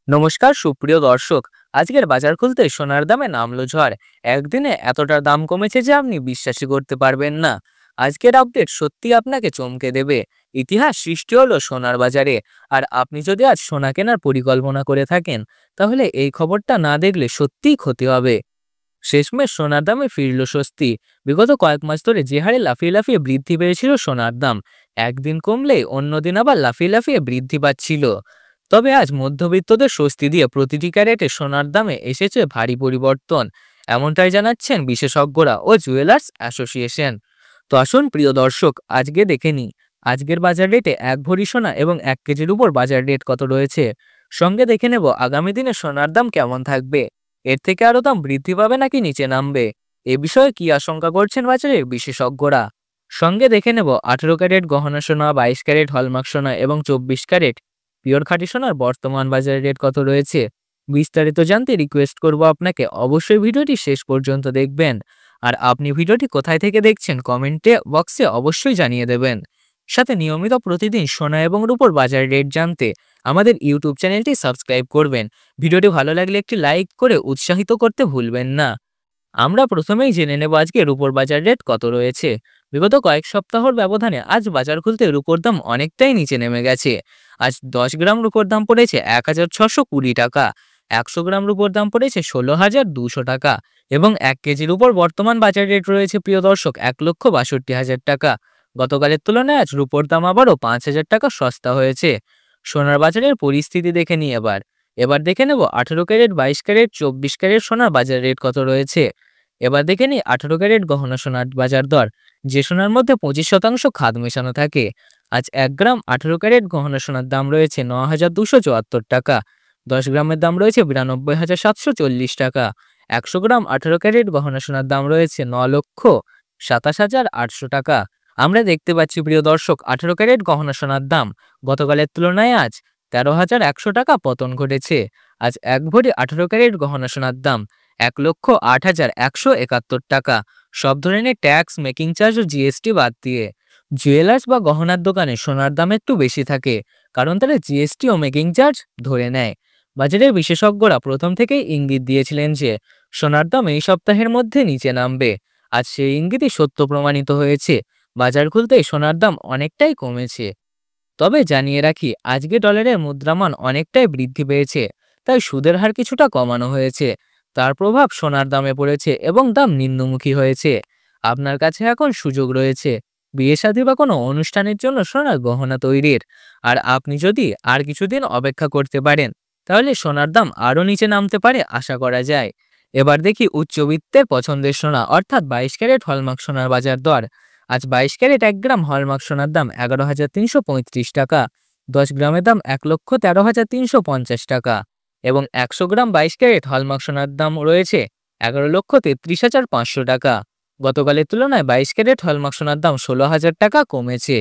নমস্কার সুপ্রিয় দর্শক। আজকের বাজার খুলতে সোনার দামে নামলো ঝড়। একদিনে এতটা দাম কমেছে যে আপনি বিশ্বাসই করতে পারবেন না। আজকের আপডেট সত্যি আপনাকে চমকে দেবে। ইতিহাস সৃষ্টি হলো সোনার বাজারে। আর আপনি যদি আজ সোনা কেনার পরিকল্পনা করে থাকেন, তাহলে এই খবরটা না দেখলে সত্যিই ক্ষতি হবে। শেষমেশ সোনার দামে ফিরল স্বস্তি। বিগত কয়েক মাস ধরে যে হারে লাফিয়ে লাফিয়ে বৃদ্ধি পেয়েছিল সোনার দাম, একদিন কমলেই অন্যদিন আবার লাফিয়ে লাফিয়ে বৃদ্ধি পাচ্ছিল। তবে আজ মধ্যবিত্তদের স্বস্তি দিয়ে প্রতিটি ক্যারেটে সোনার দামে এসেছে ভারী পরিবর্তন। এমনটাই জানাচ্ছেন বিশেষজ্ঞরা ও জুয়েলার্স অ্যাসোসিয়েশন। তো আসুন প্রিয় দর্শক, আজকে দেখে নিই আজকের বাজার রেটে এক ভরি সোনা এবং 1 কেজির উপর বাজার রেট কত রয়েছে। সঙ্গে দেখে নেব আগামী দিনে সোনার দাম কেমন থাকবে। এর থেকে আরো দাম বৃদ্ধি পাবে নাকি নিচে নামবে, এ বিষয়ে কি আশঙ্কা করছেন বাজারের বিশেষজ্ঞরা। সঙ্গে দেখে নেব 18 ক্যারেট গহনা সোনা, 22 ক্যারেট হলমার্ক সোনা এবং 24 ক্যারেট পিওর খাঁটি সোনার বর্তমান বাজারে রেট কত রয়েছে। বিস্তারিত জানতে রিকোয়েস্ট করব আপনাকে অবশ্যই ভিডিওটি শেষ পর্যন্ত দেখবেন। আর আপনি ভিডিওটি কোথায় থেকে দেখছেন কমেন্টে বক্সে অবশ্যই জানিয়ে দেবেন। সাথে নিয়মিত প্রতিদিন সোনা এবং রূপোর বাজার রেট জানতে আমাদের ইউটিউব চ্যানেলটি সাবস্ক্রাইব করবেন। ভিডিওটি ভালো লাগলে একটি লাইক করে উৎসাহিত করতে ভুলবেন না। আমরা প্রথমেই জেনে নেব আজকে রুপোর বাজার রেট কত রয়েছে। বিগত কয়েক সপ্তাহর ব্যবধানে আজ বাজার খুলতে রুপোর দাম অনেকটাই নিচে নেমে গেছে। আজ 10 গ্রাম রুপোর দাম পড়েছে 1620 টাকা, 100 গ্রাম রুপোর দাম পড়েছে 16,200 টাকা এবং 1 কেজির উপর বর্তমান বাজার রেট রয়েছে প্রিয় দর্শক 1,62,000 টাকা। গতকালের তুলনায় আজ রুপোর দাম আবারও 5,000 টাকা সস্তা হয়েছে। সোনার বাজারের পরিস্থিতি দেখে নিই এবার দেখে নেব 18 ক্যারেট, 22 ক্যারেট, 24 ক্যারেট সোনার বাজার রেট কত রয়েছে। এবার দেখে নিই 18 ক্যারেট গহনা সোনার বাজার দর, যে সোনার মধ্যে 25% খাদ মেশানো থাকে। আজ 1 গ্রাম 18 ক্যারেট গহনা সোনার দাম রয়েছে 9,274 টাকা, 10 গ্রামের দাম রয়েছে 92,740 টাকা, 100 গ্রাম 18 ক্যারেট গহনা সোনার দাম রয়েছে 9,27,800 টাকা। আমরা দেখতে পাচ্ছি প্রিয় দর্শক 18 ক্যারেট গহনা সোনার দাম গতকালের তুলনায় আজ 13,100 টাকা পতন ঘটেছে। আজ এক ভরি 18 ক্যারেট গহনা সোনার দাম 1,08,171 টাকা, সব ধরনের ট্যাক্স, মেকিং চার্জ ও জিএসটি বাদ দিয়ে। জুয়েলার্স বা গহনার দোকানে সোনার দাম একটু বেশি থাকে, কারণ তারা জিএসটি ও মেকিং চার্জ ধরে নেয়। বাজারের বিশেষজ্ঞরা প্রথম থেকেই ইঙ্গিত দিয়েছিলেন যে সোনার দাম এই সপ্তাহের মধ্যে নিচে নামবে। আজ সেই ইঙ্গিতই সত্য প্রমাণিত হয়েছে। বাজার খুলতেই সোনার দাম অনেকটাই কমেছে। তবে জানিয়ে রাখি আজকে ডলারের মুদ্রামান অনেকটাই বৃদ্ধি পেয়েছে, তাই সুদের হার কিছুটা কমানো হয়েছে। তার প্রভাব সোনার দামে পড়েছে এবং দাম নিম্নমুখী হয়েছে। আপনার কাছে এখন সুযোগ রয়েছে বিয়ে শাদী বা কোনো অনুষ্ঠানের জন্য সোনার গহনা তৈরির। আর আপনি যদি আর কিছুদিন অপেক্ষা করতে পারেন, তাহলে সোনার দাম আরও নিচে নামতে পারে আশা করা যায়। এবার দেখি উচ্চবিত্তের পছন্দের সোনা অর্থাৎ 22 ক্যারেট হলমার্ক সোনার বাজার দর। আজ 22 ক্যারেট 1 গ্রাম হলমার্ক সোনার দাম 11,335 টাকা, 10 গ্রামের দাম 1,13,350 টাকা এবং 100 গ্রাম 22 ক্যারেট হলমার্ক সোনার দাম রয়েছে 11,33,500 টাকা। গতকালের তুলনায় 22 ক্যারেট হলমার্ক সোনার দাম 16,000 টাকা কমেছে।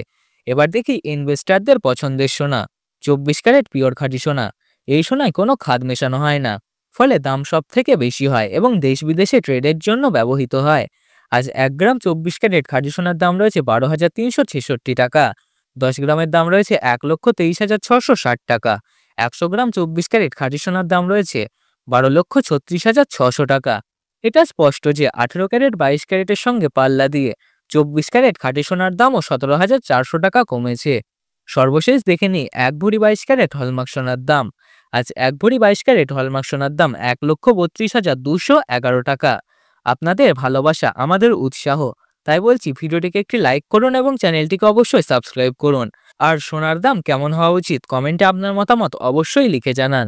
এবার দেখি ইনভেস্টারদের পছন্দের সোনা 24 ক্যারেট পিওর খাঁটি সোনা। এই সোনায় কোনো খাদ মেশানো হয় না, ফলে দাম সব থেকে বেশি হয় এবং দেশ বিদেশে ট্রেডের জন্য ব্যবহৃত হয়। আজ 1 গ্রাম 24 ক্যারেট খাঁটি সোনার দাম রয়েছে 12,366 টাকা, 10 গ্রামের দাম রয়েছে 1,23,660 টাকা, 100 গ্রাম 24 ক্যারেট খাঁটি সোনার দাম রয়েছে 12,36,600 টাকা। এটা স্পষ্ট যে 18 ক্যারেট 22 ক্যারেটের সঙ্গে পাল্লা দিয়ে 24 ক্যারেট খাঁটি সোনার দামও 17,400 টাকা কমেছে। সর্বশেষ দেখে নিই এক ভরি 22 ক্যারেট হলমার্ক সোনার দাম। আজ এক ভরি 22 ক্যারেট হলমার্ক সোনার দাম 1,32,211 টাকা। আপনাদের ভালোবাসা আমাদের উৎসাহ, তাই বলছি ভিডিওটিকে একটি লাইক করুন এবং চ্যানেলটিকে অবশ্যই সাবস্ক্রাইব করুন। আর সোনার দাম কেমন হওয়া উচিত কমেন্টে আপনার মতামত অবশ্যই লিখে জানান।